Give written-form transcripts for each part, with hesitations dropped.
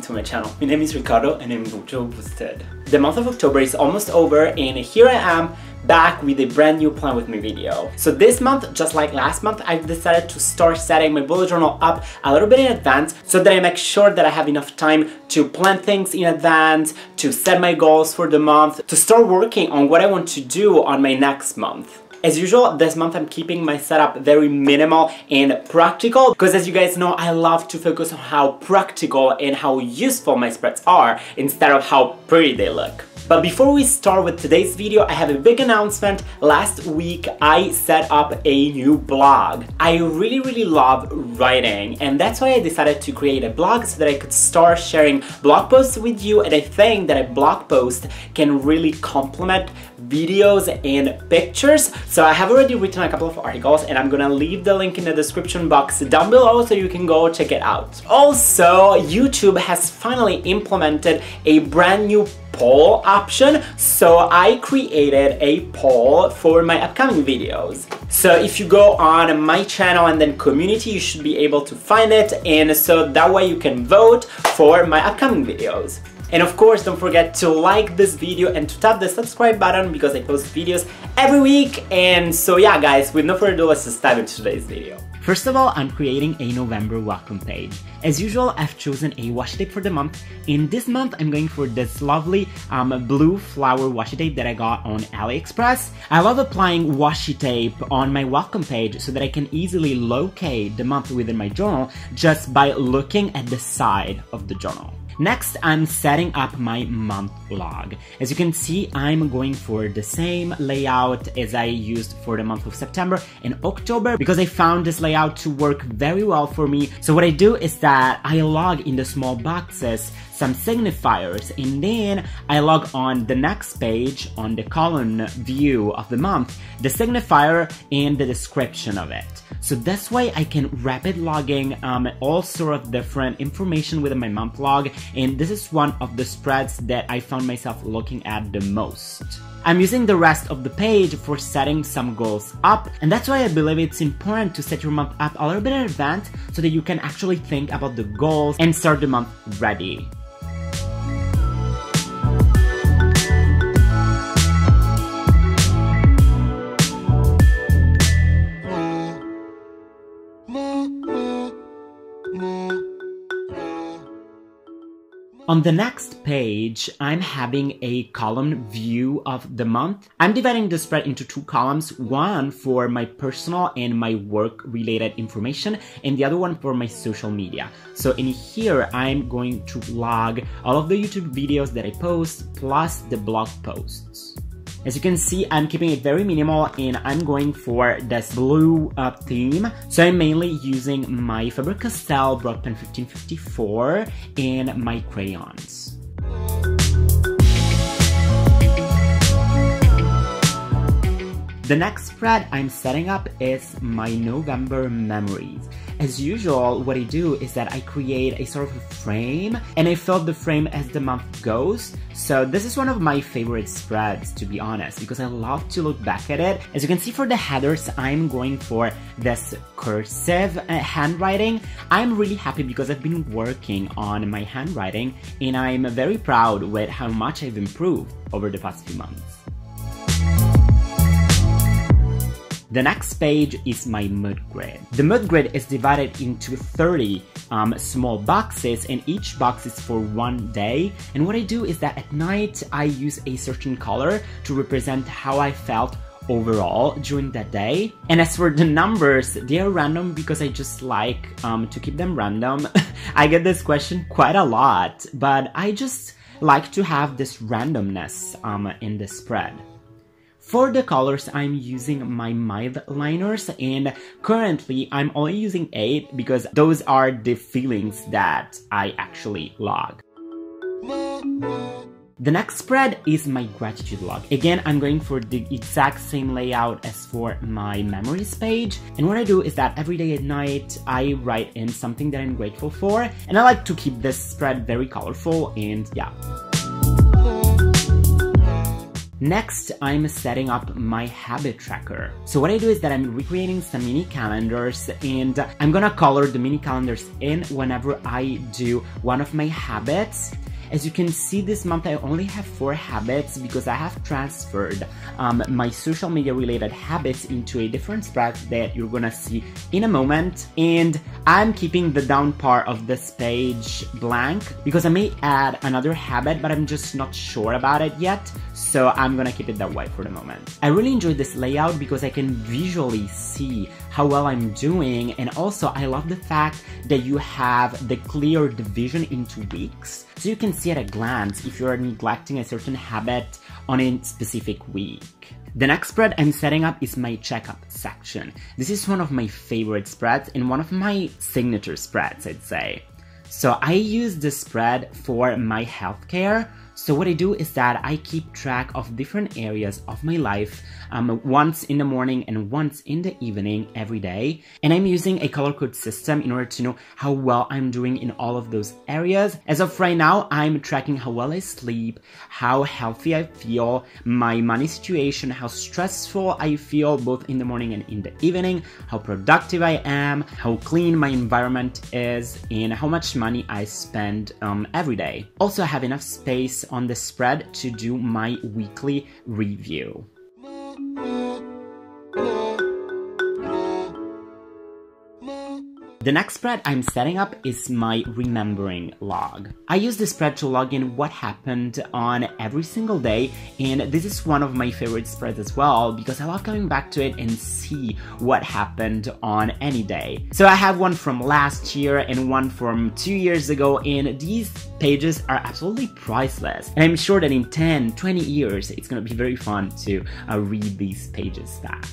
To my channel. My name is Ricardo and I'm Mucho Boosted. The month of October is almost over and here I am back with a brand new plan with my video. So this month, just like last month, I've decided to start setting my bullet journal up a little bit in advance so that I make sure that I have enough time to plan things in advance, to set my goals for the month, to start working on what I want to do on my next month. As usual, this month I'm keeping my setup very minimal and practical because as you guys know, I love to focus on how practical and how useful my spreads are instead of how pretty they look. But before we start with today's video, I have a big announcement. Last week, I set up a new blog. I really love writing, and that's why I decided to create a blog so that I could start sharing blog posts with you, and I think that a blog post can really complement videos and pictures. So I have already written a couple of articles, and I'm gonna leave the link in the description box down below so you can go check it out. Also, YouTube has finally implemented a brand new poll option, so I created a poll for my upcoming videos. So if you go on my channel and then community, you should be able to find it, and so that way you can vote for my upcoming videos. And of course, don't forget to like this video and to tap the subscribe button because I post videos every week. And so yeah guys, with no further ado, let's just dive into today's video. First of all, I'm creating a November welcome page. As usual, I've chosen a washi tape for the month. In this month, I'm going for this lovely blue flower washi tape that I got on AliExpress. I love applying washi tape on my welcome page so that I can easily locate the month within my journal just by looking at the side of the journal. Next, I'm setting up my month log. As you can see, I'm going for the same layout as I used for the month of September and October because I found this layout to work very well for me. So what I do is that I log in the small boxes some signifiers, and then I log on the next page on the column view of the month, the signifier and the description of it. So that's why I can rapid logging all sort of different information within my month log, and this is one of the spreads that I found myself looking at the most. I'm using the rest of the page for setting some goals up, and that's why I believe it's important to set your month up a little bit in advance so that you can actually think about the goals and start the month ready. On the next page, I'm having a column view of the month. I'm dividing the spread into two columns, one for my personal and my work-related information, and the other one for my social media. So in here, I'm going to log all of the YouTube videos that I post, plus the blog posts. As you can see, I'm keeping it very minimal and I'm going for this blue theme. So I'm mainly using my Faber Castell Broadpen 1554 and my crayons. The next spread I'm setting up is my November memories. As usual, what I do is that I create a sort of a frame and I fill the frame as the month goes. So this is one of my favorite spreads, to be honest, because I love to look back at it. As you can see for the headers, I'm going for this cursive handwriting. I'm really happy because I've been working on my handwriting and I'm very proud with how much I've improved over the past few months. The next page is my mood grid. The mood grid is divided into 30 small boxes, and each box is for one day. And what I do is that at night I use a certain color to represent how I felt overall during that day. And as for the numbers, they are random because I just like to keep them random. I get this question quite a lot, but I just like to have this randomness in the spread. For the colors, I'm using my Mildliners, and currently I'm only using 8 because those are the feelings that I actually log. The next spread is my gratitude log. Again, I'm going for the exact same layout as for my memories page. And what I do is that every day at night, I write in something that I'm grateful for. And I like to keep this spread very colorful and yeah. Next, I'm setting up my habit tracker. So what I do is that I'm recreating some mini calendars and I'm gonna color the mini calendars in whenever I do one of my habits. As you can see, this month I only have 4 habits because I have transferred my social media related habits into a different spread that you're gonna see in a moment. And I'm keeping the down part of this page blank because I may add another habit, but I'm just not sure about it yet. So I'm gonna keep it that way for the moment. I really enjoy this layout because I can visually see how well I'm doing, and also I love the fact that you have the clear division into weeks. So you can see at a glance if you're neglecting a certain habit on a specific week. The next spread I'm setting up is my checkup section. This is one of my favorite spreads and one of my signature spreads, I'd say. So I use this spread for my healthcare. So what I do is that I keep track of different areas of my life once in the morning and once in the evening every day. And I'm using a color code system in order to know how well I'm doing in all of those areas. As of right now, I'm tracking how well I sleep, how healthy I feel, my money situation, how stressful I feel both in the morning and in the evening, how productive I am, how clean my environment is, and how much money I spend every day. Also, I have enough space on the spread to do my weekly review. The next spread I'm setting up is my remembering log. I use this spread to log in what happened on every single day, and this is one of my favorite spreads as well because I love coming back to it and see what happened on any day. So I have one from last year and one from 2 years ago, and these pages are absolutely priceless. And I'm sure that in 10, 20 years, it's gonna be very fun to read these pages back.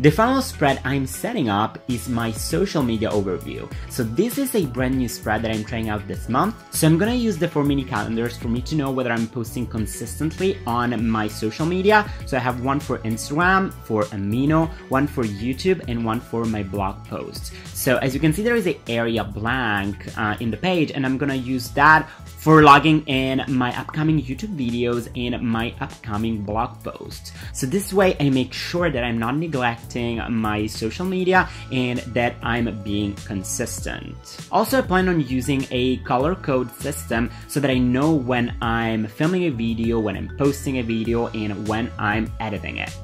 The final spread I'm setting up is my social media overview. So this is a brand new spread that I'm trying out this month. So I'm gonna use the 4 mini calendars for me to know whether I'm posting consistently on my social media. So I have one for Instagram, for Amino, one for YouTube, and one for my blog posts. So as you can see, there is an area blank in the page, and I'm gonna use that for logging in my upcoming YouTube videos and my upcoming blog posts. So this way I make sure that I'm not neglecting my social media and that I'm being consistent. Also, I plan on using a color code system so that I know when I'm filming a video, when I'm posting a video, and when I'm editing it.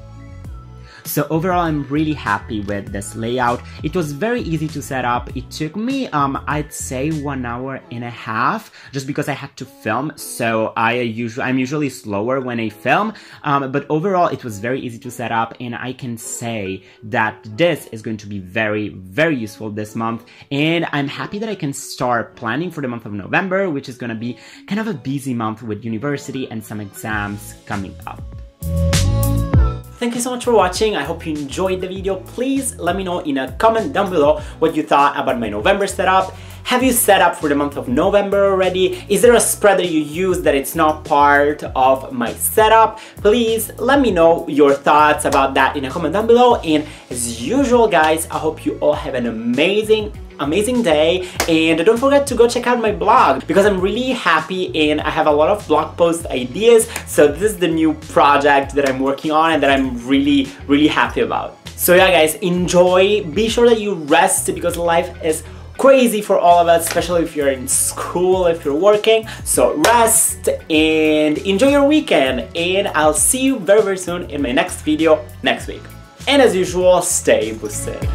So overall, I'm really happy with this layout. It was very easy to set up. It took me, I'd say 1.5 hours just because I had to film. So I'm usually slower when I film, but overall it was very easy to set up, and I can say that this is going to be very, very useful this month. And I'm happy that I can start planning for the month of November, which is gonna be kind of a busy month with university and some exams coming up. Thank you so much for watching. I hope you enjoyed the video. Please let me know in a comment down below what you thought about my November setup. Have you set up for the month of November already? Is there a spread that you use that it's not part of my setup? Please let me know your thoughts about that in a comment down below. And as usual, guys, I hope you all have an amazing day, and don't forget to go check out my blog because I'm really happy and I have a lot of blog post ideas. So this is the new project that I'm working on and that I'm really, really happy about. So yeah, guys, enjoy. Be sure that you rest because life is crazy for all of us, especially if you're in school, if you're working. So rest and enjoy your weekend, and I'll see you very, very soon in my next video next week. And as usual, stay boosted.